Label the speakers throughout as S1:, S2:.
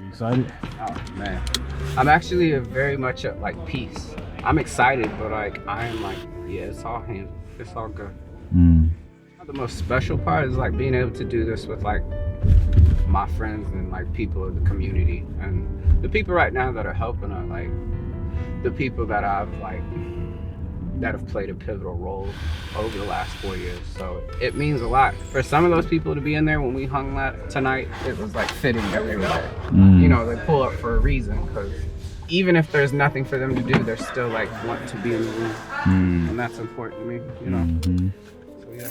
S1: Excited?
S2: Oh man, I'm actually very much at like peace. I'm excited, but like I am like, yeah, it's all hands, it's all good. The most special part is like being able to do this with like my friends and like people of the community, and the people right now that are helping are like the people that I've like that have played a pivotal role over the last 4 years. So it means a lot for some of those people to be in there. When we hung that tonight, it was like fitting that they were there. You know, they pull up for a reason, because even if there's nothing for them to do, they're still like want to be in the room, and that's important to me, you know. So yeah.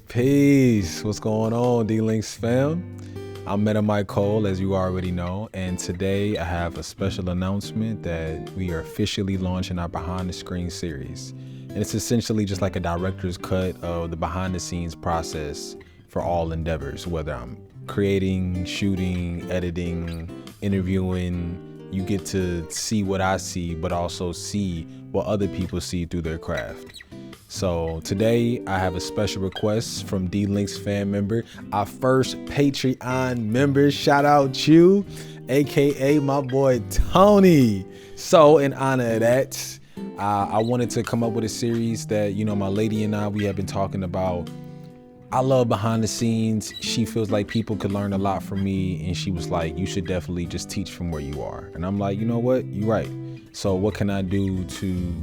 S3: Peace. What's going on, DLinx fam? I'm Mic Cole, as you already know, and today I have a special announcement that we are officially launching our behind the screen series. And it's essentially just like a director's cut of the behind the scenes process for all endeavors, whether I'm creating, shooting, editing, interviewing. You get to see what I see, but also see what other people see through their craft. So today I have a special request from DLinx fan member, our first Patreon member. Shout out you, AKA my boy Tony. So in honor of that, I wanted to come up with a series that, you know, my lady and we have been talking about. I love behind the scenes. She feels like people could learn a lot from me. And she was like, you should definitely just teach from where you are. And I'm like, you know what? You're right. So what can I do to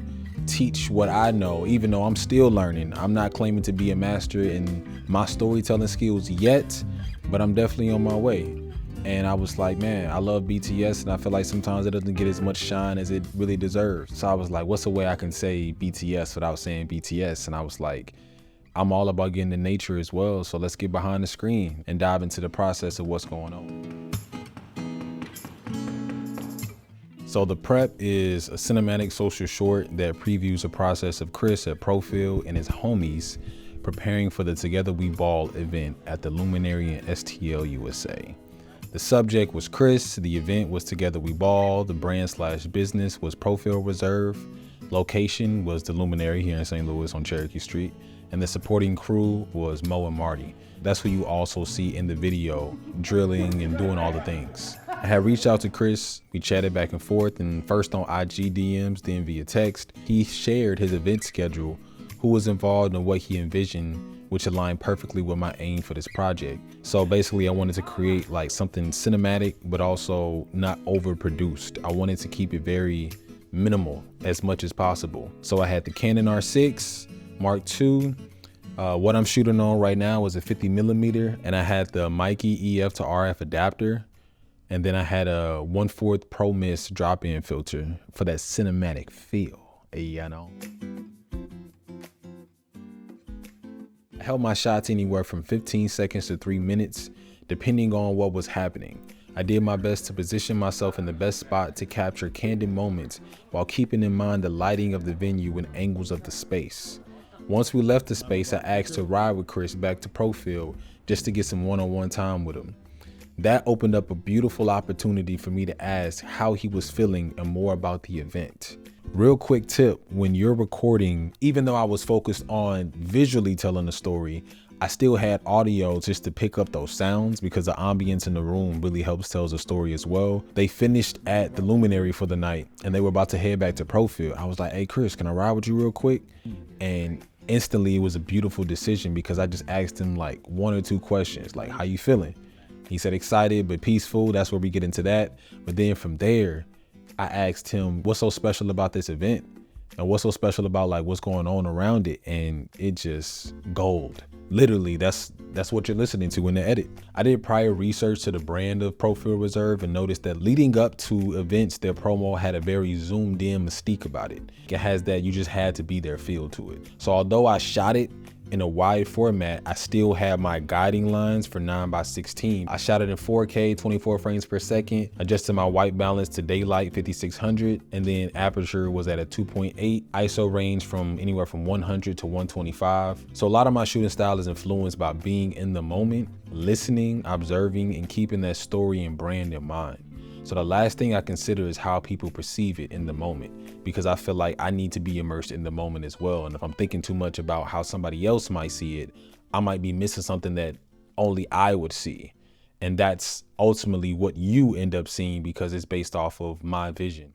S3: teach what I know, even though I'm still learning? I'm not claiming to be a master in my storytelling skills yet, but I'm definitely on my way. And I was like, man, I love BTS, and I feel like sometimes it doesn't get as much shine as it really deserves. So I was like, what's a way I can say BTS without saying BTS? And I was like, I'm all about getting in nature as well. So let's get behind the screen and dive into the process of what's going on. So The Prep is a cinematic social short that previews the process of Chris at Profil and his homies preparing for the Together We Ball event at the Luminary in STL, USA. The subject was Chris, the event was Together We Ball, the brand/business was Profil Reserve, location was the Luminary here in St. Louis on Cherokee Street, and the supporting crew was Mo and Marty. That's who you also see in the video, drilling and doing all the things. I had reached out to Chris, we chatted back and forth, and first on IG DMs, then via text. He shared his event schedule, who was involved and what he envisioned, which aligned perfectly with my aim for this project. So basically I wanted to create like something cinematic, but also not overproduced. I wanted to keep it very minimal as much as possible. So I had the Canon R6 Mark II. What I'm shooting on right now is a 50mm, and I had the Meike EF to RF adapter. And then I had a 1/4 Pro Mist drop-in filter for that cinematic feel, you know. I held my shots anywhere from 15 seconds to 3 minutes, depending on what was happening. I did my best to position myself in the best spot to capture candid moments while keeping in mind the lighting of the venue and angles of the space. Once we left the space, I asked to ride with Chris back to Profil just to get some one-on-one time with him. That opened up a beautiful opportunity for me to ask how he was feeling and more about the event. Real quick tip, when you're recording, even though I was focused on visually telling the story, I still had audio just to pick up those sounds because the ambience in the room really helps tell the story as well. They finished at the Luminary for the night and they were about to head back to Profil. I was like, hey Chris, can I ride with you real quick? And instantly it was a beautiful decision because I just asked him like 1 or 2 questions, like, how you feeling? He said excited but peaceful. That's where we get into that. But then from there, I asked him, what's so special about this event? And what's so special about like what's going on around it? And it just gold. Literally, that's what you're listening to in the edit. I did prior research to the brand of Profil Reserve and noticed that leading up to events, their promo had a very zoomed in mystique about it. It has that you just had to be there feel to it. So although I shot it in a wide format, I still have my guiding lines for 9:16. I shot it in 4K, 24 frames per second, adjusted my white balance to daylight 5600, and then aperture was at a 2.8, ISO range from anywhere from 100 to 125. So a lot of my shooting style is influenced by being in the moment, listening, observing, and keeping that story and brand in mind. So the last thing I consider is how people perceive it in the moment, because I feel like I need to be immersed in the moment as well. And if I'm thinking too much about how somebody else might see it, I might be missing something that only I would see. And that's ultimately what you end up seeing because it's based off of my vision.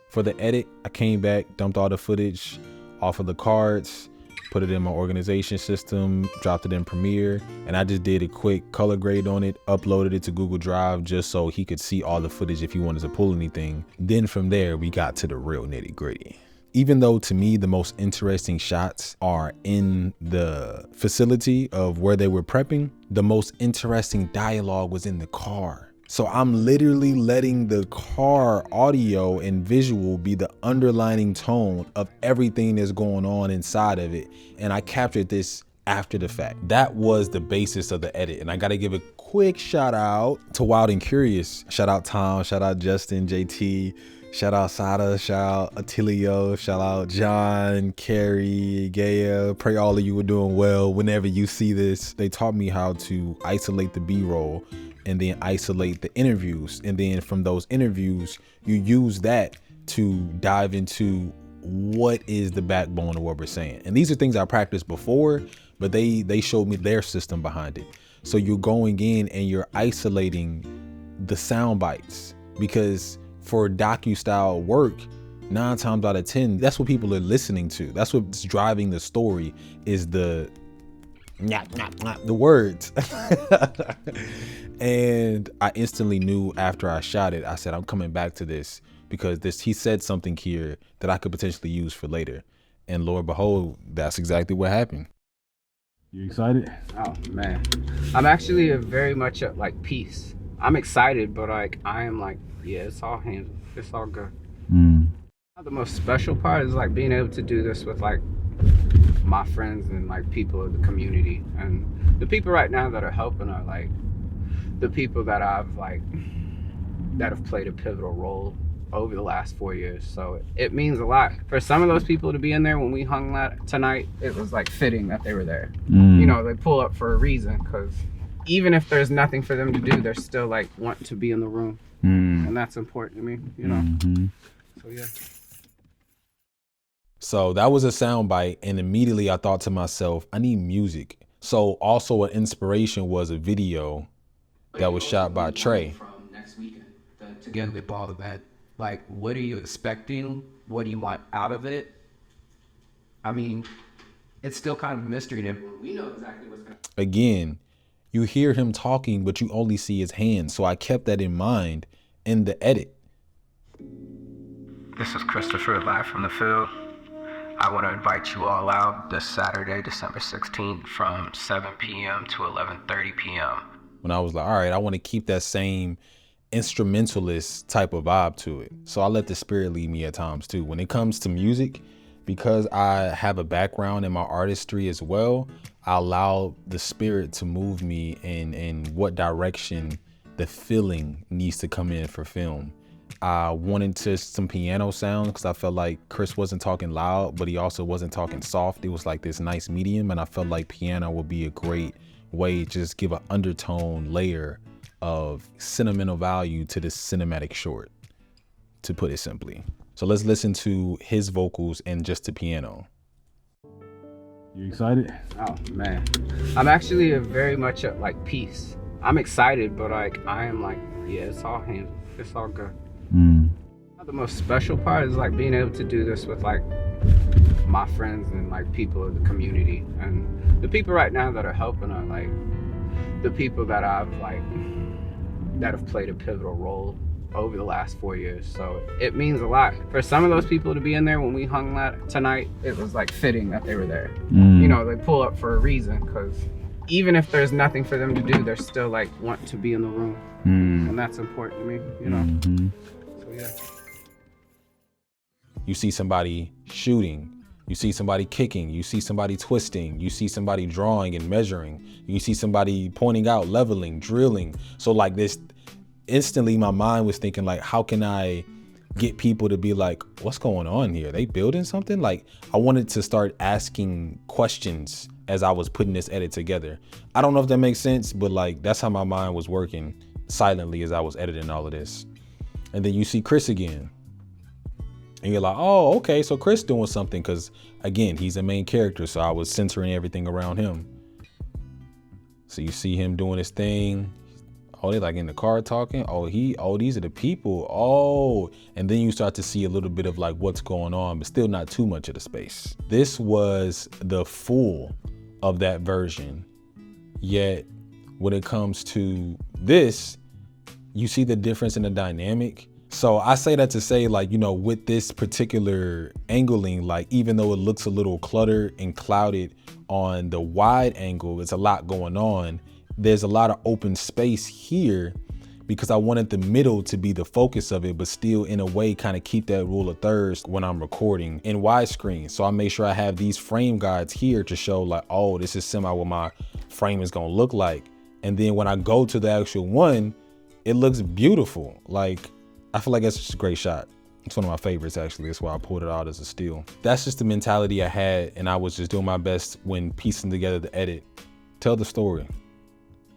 S3: For the edit, I came back, dumped all the footage off of the cards, put it in my organization system, dropped it in Premiere, and I just did a quick color grade on it, uploaded it to Google Drive just so he could see all the footage if he wanted to pull anything. Then from there, we got to the real nitty gritty. Even though to me, the most interesting shots are in the facility of where they were prepping, the most interesting dialogue was in the car. So I'm literally letting the car audio and visual be the underlining tone of everything that's going on inside of it. And I captured this after the fact. That was the basis of the edit. And I got to give a quick shout out to Wild and Curious. Shout out Tom, shout out Justin, JT, shout out Sada, shout out Attilio, shout out John, Carrie, Gaya. Pray all of you are doing well whenever you see this. They taught me how to isolate the B-roll and then isolate the interviews. And then from those interviews, you use that to dive into what is the backbone of what we're saying. And these are things I practiced before, but they showed me their system behind it. So you're going in and you're isolating the sound bites, because for docu-style work, 9 times out of 10, that's what people are listening to. That's what's driving the story, is the words. And I instantly knew after I shot it, I said, I'm coming back to this because he said something here that I could potentially use for later. And Lord behold, that's exactly what happened. You excited?
S2: Oh man, I'm actually very much at like peace. I'm excited, but like I am like, yeah, it's all handled. It's all good. The most special part is like being able to do this with like my friends and like people of the community, and the people right now that are helping are like the people that I've like that have played a pivotal role over the last 4 years. So it means a lot for some of those people to be in there. When we hung that tonight, it was like fitting that they were there. You know, they pull up for a reason, because even if there's nothing for them to do, they're still like wanting to be in the room. And that's important to me, you know. So yeah.
S3: So that was a sound bite, and immediately I thought to myself, I need music. So also an inspiration was a video that was shot by Trey.
S2: From next weekend, together with all of that, like, what are you expecting? What do you want out of it? I mean, it's still kind of a mystery to me. We know exactly what's going to.
S3: Again, you hear him talking, but you only see his hands. So I kept that in mind in the edit.
S2: This is Christopher, live from the field. I want to invite you all out this Saturday, December 16th from 7 p.m. to 11:30 p.m.
S3: When I was like, all right, I want to keep that same instrumentalist type of vibe to it. So I let the spirit lead me at times too. When it comes to music, because I have a background in my artistry as well, I allow the spirit to move me in what direction the feeling needs to come in for film. I wanted some piano sound because I felt like Chris wasn't talking loud, but he also wasn't talking soft. It was like this nice medium, and I felt like piano would be a great way to just give an undertone layer of sentimental value to this cinematic short, to put it simply. So let's listen to his vocals and just the piano. You excited?
S2: Oh man, I'm actually very much at like peace. I'm excited, but like I am like, yeah, it's all handled. It's all good. The most special part is like being able to do this with like my friends and like people of the community, and the people right now that are helping are like the people that I've like that have played a pivotal role over the last 4 years. So it means a lot for some of those people to be in there. When we hung that tonight, it was like fitting that they were there. You know, they pull up for a reason, because even if there's nothing for them to do, they're still like want to be in the room. And that's important to me, you know. So yeah.
S3: You see somebody shooting, you see somebody kicking, you see somebody twisting, you see somebody drawing and measuring, you see somebody pointing out, leveling, drilling. So like this, instantly my mind was thinking like, how can I get people to be like, what's going on here? They building something? Like, I wanted to start asking questions as I was putting this edit together. I don't know if that makes sense, but like, that's how my mind was working silently as I was editing all of this. And then you see Chris again. And you're like, oh, okay, so Chris doing something, because again, he's the main character, so I was centering everything around him. So you see him doing his thing. Oh, they like in the car talking. Oh, these are the people. Oh, and then you start to see a little bit of like what's going on, but still not too much of the space. This was the full of that version. Yet when it comes to this, you see the difference in the dynamic. So I say that to say, like, you know, with this particular angling, like, even though it looks a little cluttered and clouded on the wide angle, it's a lot going on. There's a lot of open space here because I wanted the middle to be the focus of it, but still in a way kind of keep that rule of thirds when I'm recording in widescreen. So I make sure I have these frame guides here to show like, oh, this is semi what my frame is gonna look like. And then when I go to the actual one, it looks beautiful. Like, I feel like that's just a great shot. It's one of my favorites, actually. That's why I pulled it out as a steal. That's just the mentality I had, and I was just doing my best when piecing together the edit. Tell the story.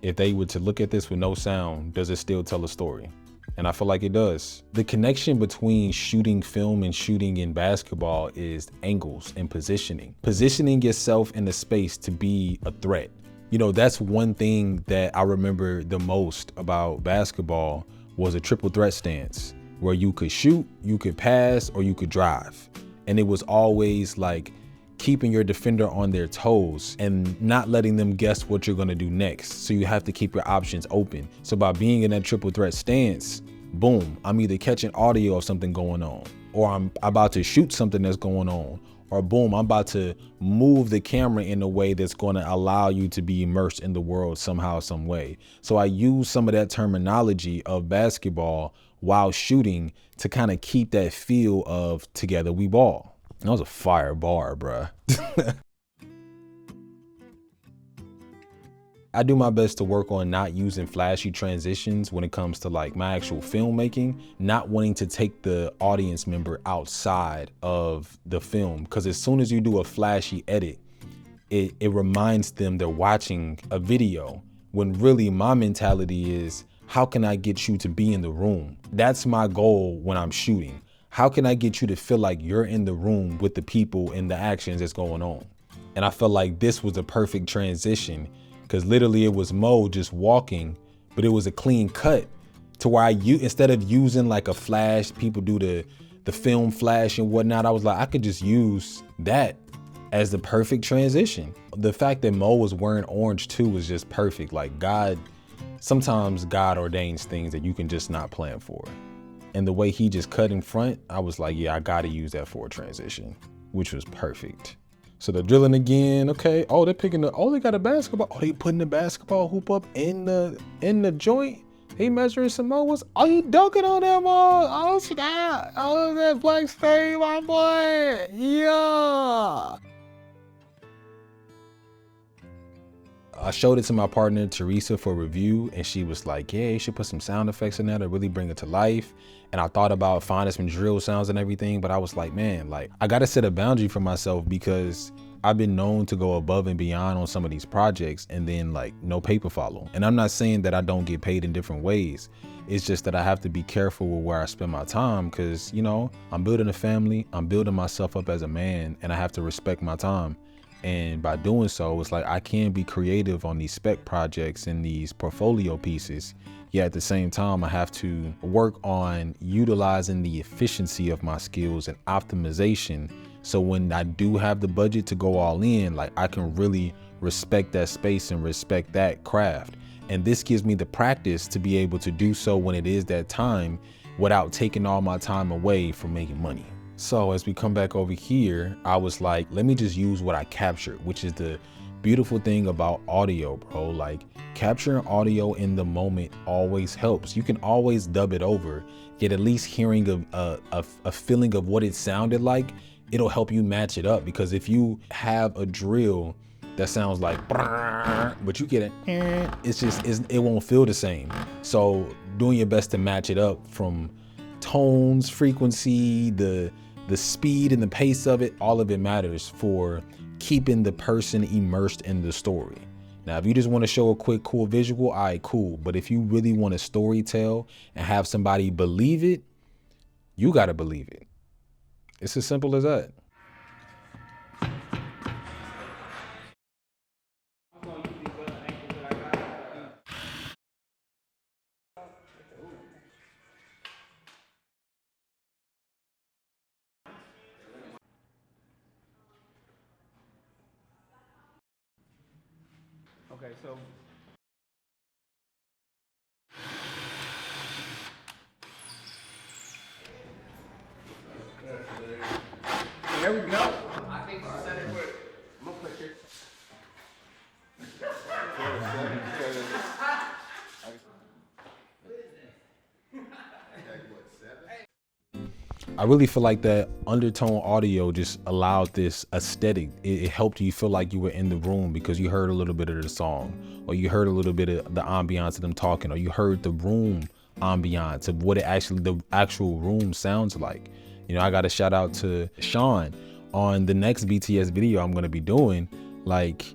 S3: If they were to look at this with no sound, does it still tell a story? And I feel like it does. The connection between shooting film and shooting in basketball is angles and positioning. Positioning yourself in the space to be a threat. You know, that's one thing that I remember the most about basketball was a triple threat stance where you could shoot, you could pass, or you could drive. And it was always like keeping your defender on their toes and not letting them guess what you're gonna do next. So you have to keep your options open. So by being in that triple threat stance, boom, I'm either catching audio of something going on, or I'm about to shoot something that's going on, or boom, I'm about to move the camera in a way that's gonna allow you to be immersed in the world somehow, some way. So I use some of that terminology of basketball while shooting to kind of keep that feel of together we ball. That was a fire bar, bruh. I do my best to work on not using flashy transitions when it comes to like my actual filmmaking, not wanting to take the audience member outside of the film. Because as soon as you do a flashy edit, it reminds them they're watching a video, when really my mentality is, how can I get you to be in the room? That's my goal when I'm shooting. How can I get you to feel like you're in the room with the people and the actions that's going on? And I felt like this was the perfect transition because literally it was Mo just walking, but it was a clean cut to where instead of using like a flash, people do the film flash and whatnot, I was like, I could just use that as the perfect transition. The fact that Mo was wearing orange too was just perfect. Like sometimes God ordains things that you can just not plan for. And the way he just cut in front, I was like, yeah, I gotta use that for a transition, which was perfect. So they're drilling again. Okay. Oh, they're picking they got a basketball. Oh, they putting the basketball hoop up in the joint. He measuring Samoas. Oh, he dunking on them all. Oh, snap. Oh, that black stain, my boy. Yeah. I showed it to my partner, Teresa, for review, and she was like, yeah, you should put some sound effects in there to really bring it to life. And I thought about finding some drill sounds and everything, but I was like, man, like I got to set a boundary for myself because I've been known to go above and beyond on some of these projects and then like no paper follow. And I'm not saying that I don't get paid in different ways. It's just that I have to be careful with where I spend my time because, you know, I'm building a family, I'm building myself up as a man, and I have to respect my time. And by doing so, it's like I can be creative on these spec projects and these portfolio pieces. Yet at the same time, I have to work on utilizing the efficiency of my skills and optimization. So when I do have the budget to go all in, like I can really respect that space and respect that craft. And this gives me the practice to be able to do so when it is that time without taking all my time away from making money. So as we come back over here, I was like, let me just use what I captured, which is the beautiful thing about audio, bro. Like capturing audio in the moment always helps. You can always dub it over, yet at least hearing a feeling of what it sounded like, it'll help you match it up. Because if you have a drill that sounds like, but you get it, it won't feel the same. So doing your best to match it up from tones, frequency, the speed and the pace of it, all of it matters for keeping the person immersed in the story. Now, if you just want to show a quick, cool visual, all right, cool. But if you really want to story tell and have somebody believe it, you got to believe it. It's as simple as that.
S2: Okay, so there we go. I think you said it with. I'm gonna put here.
S3: I really feel like that undertone audio just allowed this aesthetic. It helped you feel like you were in the room because you heard a little bit of the song, or you heard a little bit of the ambiance of them talking, or you heard the room ambiance of what the actual room sounds like. You know, I got to shout out to Sean on the next BTS video I'm going to be doing. Like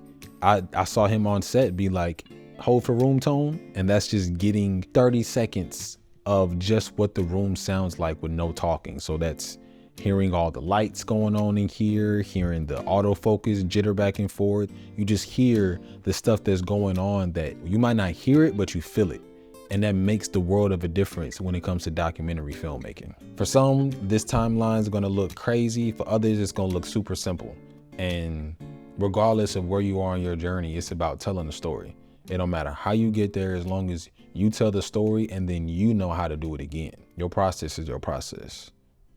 S3: I saw him on set be like, hold for room tone. And that's just getting 30 seconds of just what the room sounds like with no talking. So that's hearing all the lights going on in here, hearing the autofocus jitter back and forth. You just hear the stuff that's going on that you might not hear it, but you feel it. And that makes the world of a difference when it comes to documentary filmmaking. For some, this timeline is going to look crazy. For others, it's going to look super simple. And regardless of where you are on your journey, it's about telling a story. It don't matter how you get there, as long as you tell the story and then you know how to do it again. Your process is your process.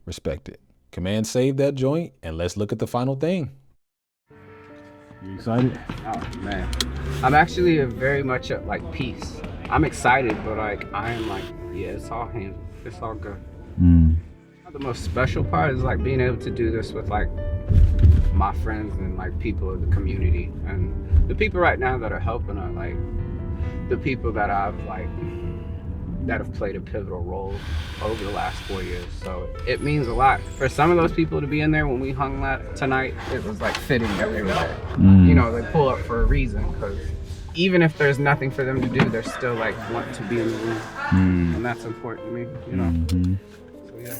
S3: Respect it. Command save that joint and let's look at the final thing.
S1: You excited?
S2: Oh man, I'm actually very much at like peace. I'm excited, but like I am like, yeah, it's all handled. It's all good. The most special part is like being able to do this with like my friends and like people of the community, and the people right now that are helping are like the people that I've like that have played a pivotal role over the last 4 years. So it means a lot for some of those people to be in there. When we hung that tonight, it was like fitting that they were there. You know, they pull up for a reason, because even if there's nothing for them to do, they're still like want to be in the room, and that's important to me, you know. So yeah.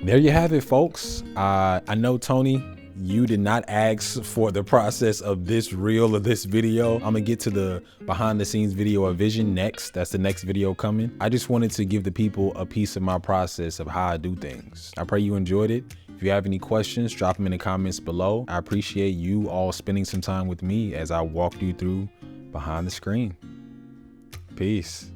S3: There you have it, folks. I know, Tony, you did not ask for the process of this reel or this video. I'm gonna get to the behind the scenes video of Vision next. That's the next video coming. I just wanted to give the people a piece of my process of how I do things. I pray you enjoyed it. If you have any questions, drop them in the comments below. I appreciate you all spending some time with me as I walked you through behind the screen. Peace.